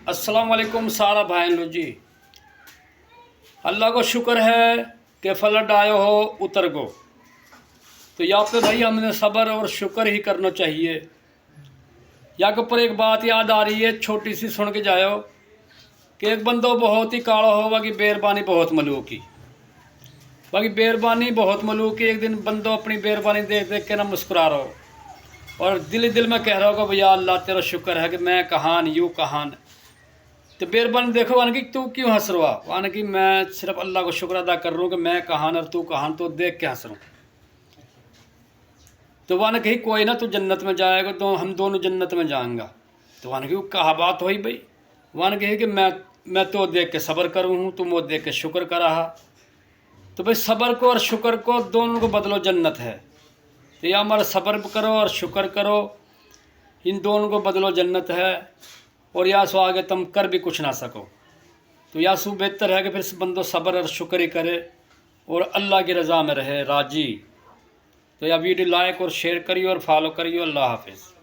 अस्सलाम वालेकुम सारा भाई लो जी। अल्लाह को शुक्र है कि फ्लड आयो हो उतर गो। तो या पे भाई हमने सब्र और शुक्र ही करना चाहिए। या के ऊपर एक बात याद आ रही है, छोटी सी सुन के जाओ कि एक बंदो बहुत ही काला हो, बाकी बेरबानी बहुत मलूकी, बाकी बेरबानी बहुत मलूकी। एक दिन बंदो अपनी बेरबानी देख देख के ना मुस्कुरा रहा हो और दिल में कह रहा होगा भैया अल्लाह तेरा शुक्र है कि मैं कहान यूँ कहान। तो बेरबानी देखो वान की तू क्यों हंस रहा, वान की मैं सिर्फ अल्लाह को शुक्र अदा कर रहा हूँ कि मैं कहान और तू कहान, तो देख के हंस रहा हूँ। तो वान कही कोई ना तू जन्नत में जाएगा, तो हम दोनों जन्नत में जाएंगा। तो वान की कहा बात हुई भाई, वान कही कि मैं तो देख के सब्र करूँ हूँ, तुम वो देख के शुक्र कर रहा। तो भाई सब्र को और शुक्र को दोनों को बदलो जन्नत है। तो या हमारा सब्र करो और शुक्र करो, इन दोनों को बदलो जन्नत है। और या सो आगे तुम कर भी कुछ ना सको, तो या सो बेहतर है कि फिर बंदो सब्र और शुक्र ही करे और अल्लाह की रज़ा में रहे राजी। तो या वीडियो लाइक और शेयर करिए और फॉलो करिए। अल्लाह हाफिज़।